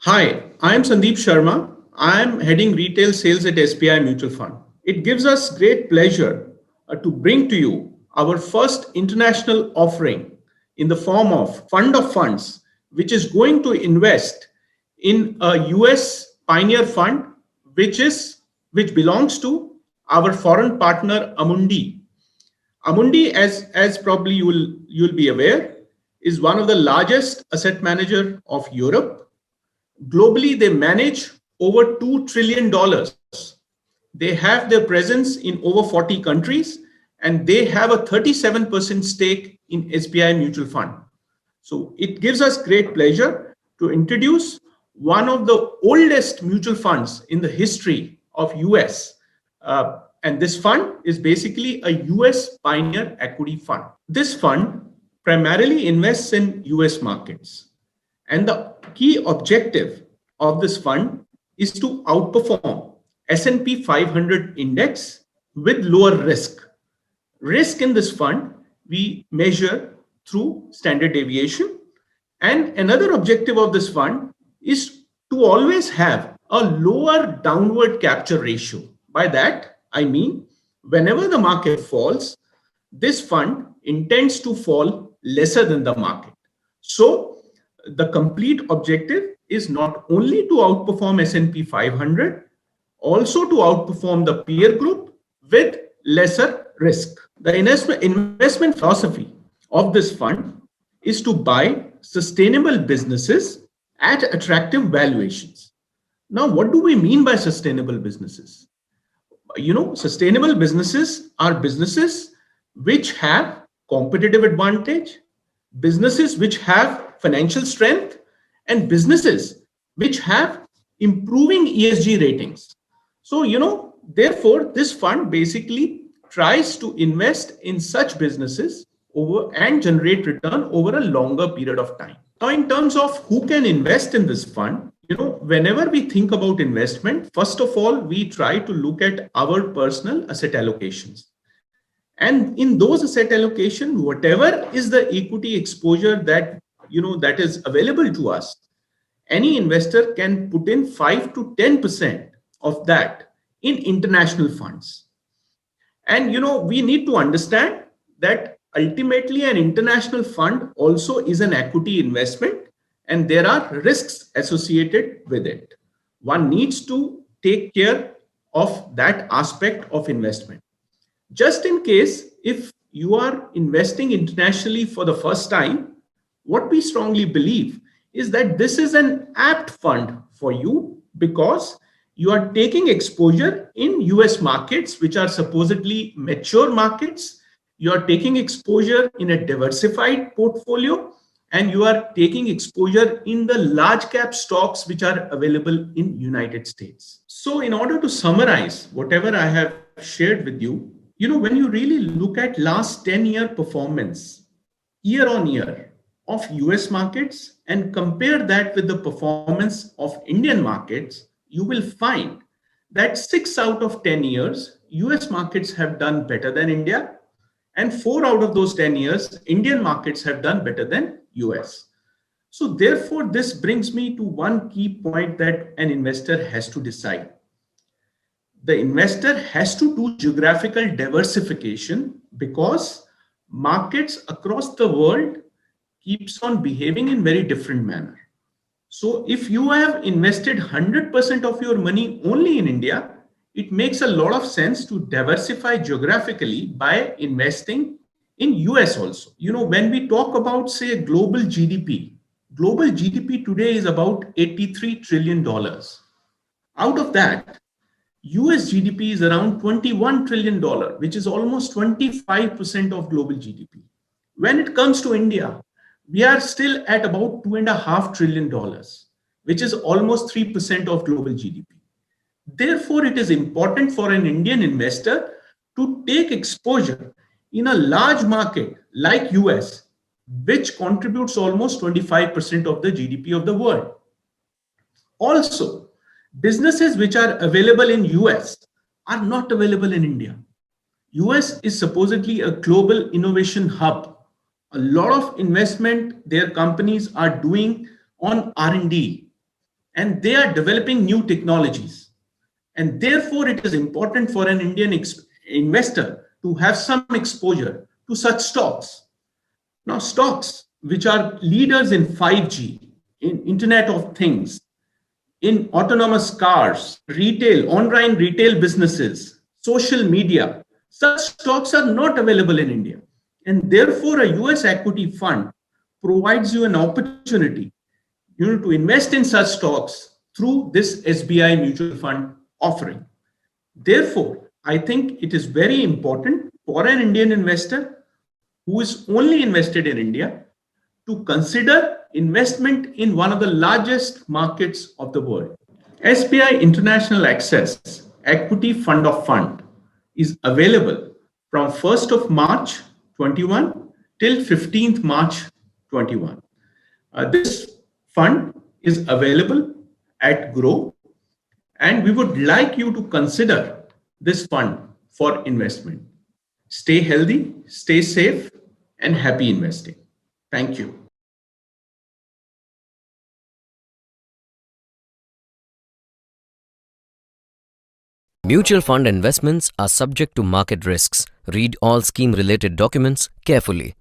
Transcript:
Hi, I am Sandeep Sharma. I am heading retail sales at SBI Mutual Fund. It gives us great pleasure to bring to you our first international offering in the form of fund of funds, which is going to invest in a US pioneer fund, which belongs to our foreign partner Amundi. Amundi, as probably you'll be aware, is one of the largest asset manager of Europe. Globally, they manage over $2 trillion. They have their presence in over 40 countries and they have a 37% stake in SBI Mutual Fund. So it gives us great pleasure to introduce one of the oldest mutual funds in the history of US. And this fund is basically a US pioneer equity fund. This fund primarily invests in US markets. And the key objective of this fund is to outperform S&P 500 index with lower risk. Risk in this fund we measure through standard deviation. And another objective of this fund is to always have a lower downward capture ratio. By that, I mean, whenever the market falls, this fund intends to fall lesser than the market. So the complete objective is not only to outperform S&P 500, also to outperform the peer group with lesser risk. The investment philosophy of this fund is to buy sustainable businesses at attractive valuations. Now, what do we mean by sustainable businesses? Sustainable businesses are businesses which have competitive advantage, businesses which have financial strength, and businesses which have improving ESG ratings. So, therefore, this fund basically tries to invest in such businesses over and generate return over a longer period of time. Now, in terms of who can invest in this fund, whenever we think about investment, first of all, we try to look at our personal asset allocations. And in those asset allocation, whatever is the equity exposure that is available to us, any investor can put in 5 to 10% of that in international funds. And we need to understand that ultimately an international fund also is an equity investment and there are risks associated with it. One needs to take care of that aspect of investment. Just in case, if you are investing internationally for the first time, what we strongly believe is that this is an apt fund for you because you are taking exposure in US markets, which are supposedly mature markets. You are taking exposure in a diversified portfolio and you are taking exposure in the large cap stocks which are available in United States. So in order to summarize whatever I have shared with you, when you really look at last 10-year performance year on year of US markets and compare that with the performance of Indian markets, you will find that 6 out of 10 years, US markets have done better than India. And 4 out of those 10 years, Indian markets have done better than US. So therefore, this brings me to one key point that an investor has to decide. The investor has to do geographical diversification because markets across the world keeps on behaving in very different manner. So if you have invested 100% of your money only in India, it makes a lot of sense to diversify geographically by investing in US also. When we talk about, say, global GDP today is about $83 trillion. Out of that, US GDP is around $21 trillion, which is almost 25% of global GDP. When it comes to India, we are still at about $2.5 trillion, which is almost 3% of global GDP. Therefore, it is important for an Indian investor to take exposure in a large market like US, which contributes almost 25% of the GDP of the world. Also, businesses which are available in US are not available in India. US is supposedly a global innovation hub. A lot of investment their companies are doing on R&D. and they are developing new technologies. And therefore, it is important for an Indian investor to have some exposure to such stocks. Now, stocks which are leaders in 5G, in Internet of Things, in autonomous cars, retail, online retail businesses, social media, such stocks are not available in India. And therefore, a US equity fund provides you an opportunity, to invest in such stocks through this SBI mutual fund offering. Therefore, I think it is very important for an Indian investor who is only invested in India to consider investment in one of the largest markets of the world. SBI International Access Equity Fund of Fund is available from 1st of March 21 till 15th March 21. This fund is available at Groww, and we would like you to consider this fund for investment. Stay healthy, stay safe, and happy investing. Thank you. Mutual fund investments are subject to market risks. Read all scheme-related documents carefully.